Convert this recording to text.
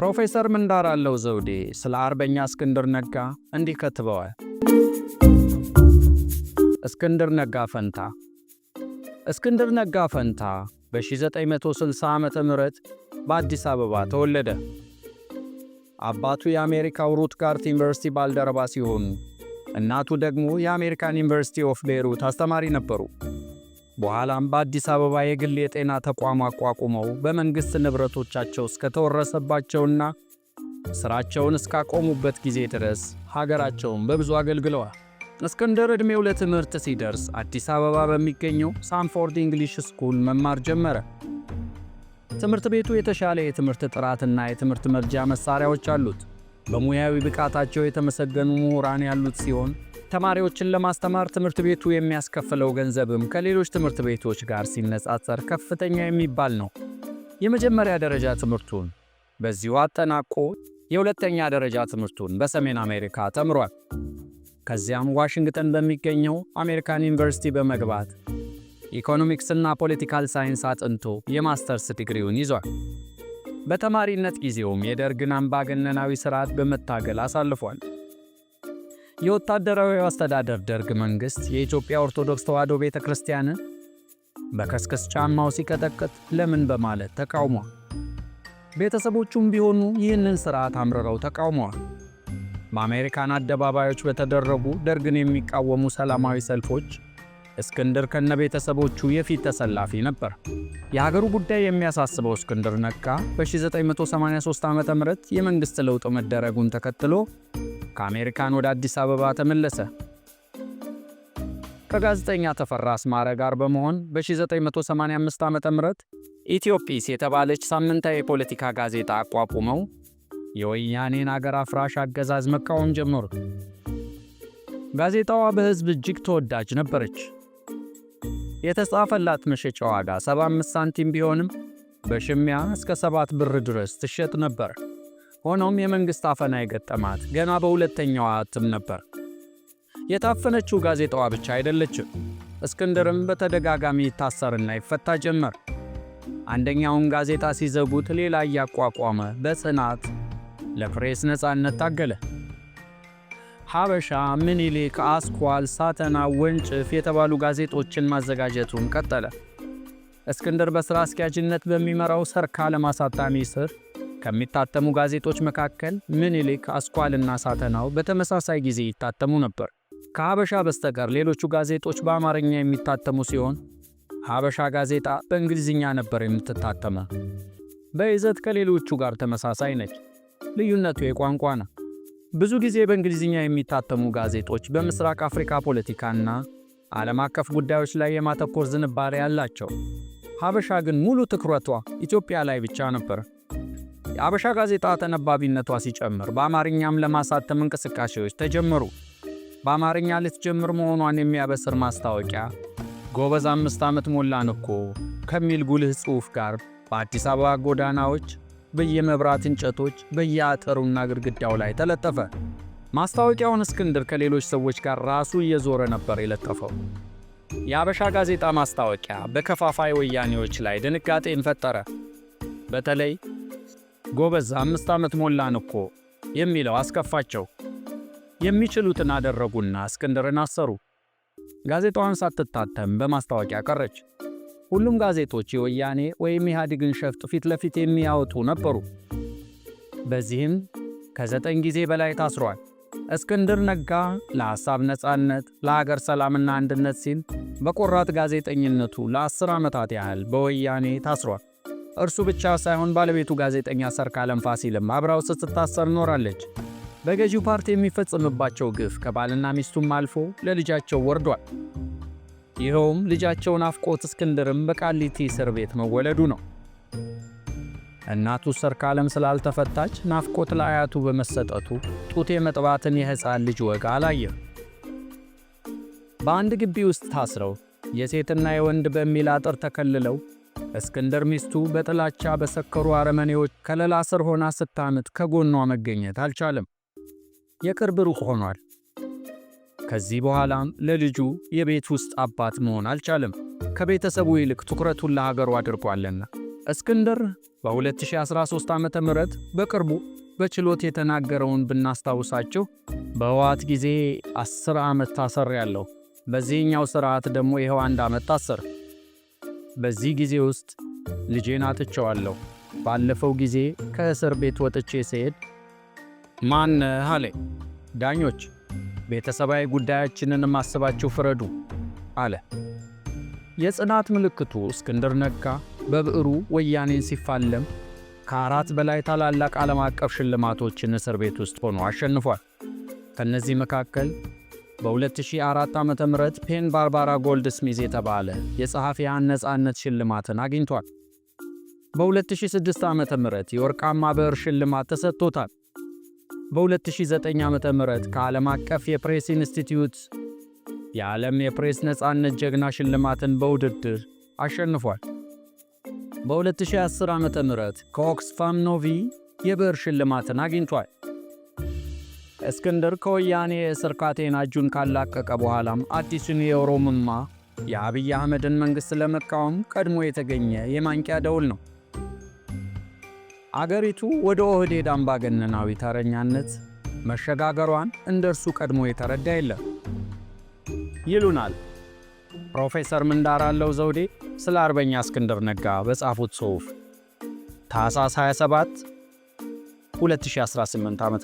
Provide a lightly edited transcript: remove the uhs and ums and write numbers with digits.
ፕሮፌሰር ምንዳራለው ዘውዴ ስለ አርበኛ እስክንድር ነጋ እንዲህ ከትበዋል። እስክንድር ነጋ ፈንታ እስክንድር ነጋ ፈንታ በ1960 ዓመተ ምህረት በአዲስ አበባ ተወለደ። አባቱ የአሜሪካው ሩትጋርት ዩኒቨርሲቲ ባልደረባ ሲሆኑ እናቱ ደግሞ የአሜሪካን ዩኒቨርሲቲ ኦፍ ቤይሩት አስተማሪ ነበሩ። በኋላም በአዲስ አበባ የግል የጤና ተቋም አቋቁመው በመንግሥት ንብረቶቻቸው እስከተወረሰባቸውና ሥራቸውን እስካቆሙበት ጊዜ ድረስ ሀገራቸውን በብዙ አገልግለዋል። እስክንድር ዕድሜው ለትምህርት ሲደርስ አዲስ አበባ በሚገኘው ሳንፎርድ ኢንግሊሽ ስኩል መማር ጀመረ። ትምህርት ቤቱ የተሻለ የትምህርት ጥራትና የትምህርት መርጃ መሳሪያዎች አሉት። በሙያዊ ብቃታቸው የተመሰገኑ ምሁራን ያሉት ሲሆን ተማሪዎችን ለማስተማር ትምህርት ቤቱ የሚያስከፍለው ገንዘብም ከሌሎች ትምህርት ቤቶች ጋር ሲነጻጸር ከፍተኛ የሚባል ነው። የመጀመሪያ ደረጃ ትምህርቱን በዚሁ አጠናቆ የሁለተኛ ደረጃ ትምህርቱን በሰሜን አሜሪካ ተምሯል። ከዚያም ዋሽንግተን በሚገኘው አሜሪካን ዩኒቨርሲቲ በመግባት ኢኮኖሚክስና ፖለቲካል ሳይንስ አጥንቶ የማስተርስ ዲግሪውን ይዟል። በተማሪነት ጊዜውም የደርግን አምባገነናዊ ሥርዓት በመታገል አሳልፏል። የወታደራዊ አስተዳደር ደርግ መንግሥት የኢትዮጵያ ኦርቶዶክስ ተዋሕዶ ቤተ ክርስቲያንን በከስከስ ጫማው ሲቀጠቅጥ ለምን በማለት ተቃውሟል። ቤተሰቦቹም ቢሆኑ ይህንን ሥርዓት አምርረው ተቃውመዋል። በአሜሪካን አደባባዮች በተደረጉ ደርግን የሚቃወሙ ሰላማዊ ሰልፎች እስክንድር ከነ ቤተሰቦቹ የፊት ተሰላፊ ነበር። የሀገሩ ጉዳይ የሚያሳስበው እስክንድር ነጋ በ1983 ዓ.ም የመንግሥት ለውጥ መደረጉን ተከትሎ ከአሜሪካን ወደ አዲስ አበባ ተመለሰ። ከጋዜጠኛ ተፈራ አስማረ ጋር በመሆን በ1985 ዓ.ም ኢትዮጲስ የተባለች ሳምንታዊ የፖለቲካ ጋዜጣ አቋቁመው የወያኔን አገር አፍራሽ አገዛዝ መቃወም ጀመሩ። ጋዜጣዋ በሕዝብ እጅግ ተወዳጅ ነበረች። የተጻፈላት መሸጫ ዋጋ 75 ሳንቲም ቢሆንም በሽሚያ እስከ 7 ብር ድረስ ትሸጥ ነበር። ሆኖም የመንግሥት አፈና የገጠማት ገና በሁለተኛዋ እትም ነበር። የታፈነችው ጋዜጣዋ ብቻ አይደለችም። እስክንድርም በተደጋጋሚ ይታሰርና ይፈታ ጀመር። አንደኛውን ጋዜጣ ሲዘጉት ሌላ እያቋቋመ በጽናት ለፕሬስ ነፃነት ታገለ። ሀበሻ፣ ምኒልክ፣ አስኳል፣ ሳተና፣ ወንጭፍ የተባሉ ጋዜጦችን ማዘጋጀቱን ቀጠለ። እስክንድር በሥራ አስኪያጅነት በሚመራው ሰርካለም አሳታሚ ስር ከሚታተሙ ጋዜጦች መካከል ምኒልክ፣ አስኳልና ሳተናው በተመሳሳይ ጊዜ ይታተሙ ነበር። ከሀበሻ በስተቀር ሌሎቹ ጋዜጦች በአማርኛ የሚታተሙ ሲሆን ሀበሻ ጋዜጣ በእንግሊዝኛ ነበር የምትታተመ። በይዘት ከሌሎቹ ጋር ተመሳሳይ ነች። ልዩነቱ የቋንቋ ነው። ብዙ ጊዜ በእንግሊዝኛ የሚታተሙ ጋዜጦች በምስራቅ አፍሪካ ፖለቲካና ዓለም አቀፍ ጉዳዮች ላይ የማተኮር ዝንባሌ ያላቸው። ሀበሻ ግን ሙሉ ትኩረቷ ኢትዮጵያ ላይ ብቻ ነበር። የሀበሻ ጋዜጣ ተነባቢነቷ ሲጨምር በአማርኛም ለማሳተም እንቅስቃሴዎች ተጀመሩ። በአማርኛ ልትጀምር መሆኗን የሚያበስር ማስታወቂያ ጎበዝ 5 ዓመት ሞላን እኮ ከሚል ጉልህ ጽሑፍ ጋር በአዲስ አበባ ጎዳናዎች፣ በየመብራት እንጨቶች፣ በየአጥሩና ግድግዳው ላይ ተለጠፈ። ማስታወቂያውን እስክንድር ከሌሎች ሰዎች ጋር ራሱ እየዞረ ነበር የለጠፈው። የሀበሻ ጋዜጣ ማስታወቂያ በከፋፋይ ወያኔዎች ላይ ድንጋጤን ፈጠረ። በተለይ ጎበዝ 5 ዓመት ሞላን እኮ የሚለው አስከፋቸው። የሚችሉትን አደረጉና እስክንድርን አሰሩ። ጋዜጣዋን ሳትታተም በማስታወቂያ ቀረች። ሁሉም ጋዜጦች የወያኔ ወይም ኢህአዴግን ሸፍጥ ፊት ለፊት የሚያወጡ ነበሩ። በዚህም ከ9 ጊዜ በላይ ታስሯል። እስክንድር ነጋ ለሐሳብ ነፃነት፣ ለሀገር ሰላምና አንድነት ሲል በቆራጥ ጋዜጠኝነቱ ለ10 ዓመታት ያህል በወያኔ ታስሯል። እርሱ ብቻ ሳይሆን ባለቤቱ ጋዜጠኛ ሰርካለም ፋሲልም አብራው ስትታሰር ኖራለች። በገዢው ፓርቲ የሚፈጽምባቸው ግፍ ከባልና ሚስቱም አልፎ ለልጃቸው ወርዷል። ይኸውም ልጃቸው ናፍቆት እስክንድርም በቃሊቲ እስር ቤት መወለዱ ነው። እናቱ ሰርካለም ስላልተፈታች ናፍቆት ለአያቱ በመሰጠቱ ጡት የመጥባትን የሕፃን ልጅ ወግ አላየም። በአንድ ግቢ ውስጥ ታስረው የሴትና የወንድ በሚል አጥር ተከልለው እስክንድር ሚስቱ በጥላቻ በሰከሩ አረመኔዎች ከለላ ስር ሆና ስታምጥ ከጎኗ መገኘት አልቻለም። የቅርብ ሩቅ ሆኗል። ከዚህ በኋላም ለልጁ የቤት ውስጥ አባት መሆን አልቻለም። ከቤተሰቡ ይልቅ ትኩረቱን ለሀገሩ አድርጓልና እስክንድር በ2013 ዓመተ ምህረት በቅርቡ በችሎት የተናገረውን ብናስታውሳችሁ በህወሓት ጊዜ 10 ዓመት ታስሬያለሁ፣ በዚህኛው ስርዓት ደግሞ ይኸው 1 ዓመት ታሰር። በዚህ ጊዜ ውስጥ ልጄን አጥቼዋለሁ። ባለፈው ጊዜ ከእስር ቤት ወጥቼ ስሄድ ማን አለኝ፣ ዳኞች ቤተሰባዊ ጉዳያችንን ማስባችሁ ፍረዱ አለ። የጽናት ምልክቱ እስክንድር ነጋ በብዕሩ ወያኔን ሲፋለም ከ4 በላይ ታላላቅ ዓለም አቀፍ ሽልማቶችን እስር ቤት ውስጥ ሆኖ አሸንፏል። ከነዚህ መካከል በ2004 ዓ.ም ፔን ባርባራ ጎልድስሚዝ የተባለ የጸሐፊያን ነጻነት ሽልማትን አግኝቷል። በ2006 ዓ.ም የወርቃማ ብዕር ሽልማት ተሰጥቶታል። በ2009 ዓ.ም ከዓለም አቀፍ የፕሬስ ኢንስቲትዩት የዓለም የፕሬስ ነጻነት ጀግና ሽልማትን በውድድር አሸንፏል። በ2010 ዓ.ም ከኦክስፋም ኖቪ የብዕር ሽልማትን አግኝቷል። እስክንድር ከወያኔ የእስር ካቴና እጁን ካላቀቀ በኋላም አዲሱን የኦሮሞማ የአብይ አህመድን መንግሥት ለመቃወም ቀድሞ የተገኘ የማንቂያ ደውል ነው። አገሪቱ ወደ ኦህዴድ አምባገነናዊ ተረኛነት መሸጋገሯን እንደርሱ ቀድሞ የተረዳ የለም ይሉናል ፕሮፌሰር ምንዳራለው ዘውዴ ስለ አርበኛ እስክንድር ነጋ በጻፉት ጽሑፍ ታኅሳስ 27 2018 ዓ.ም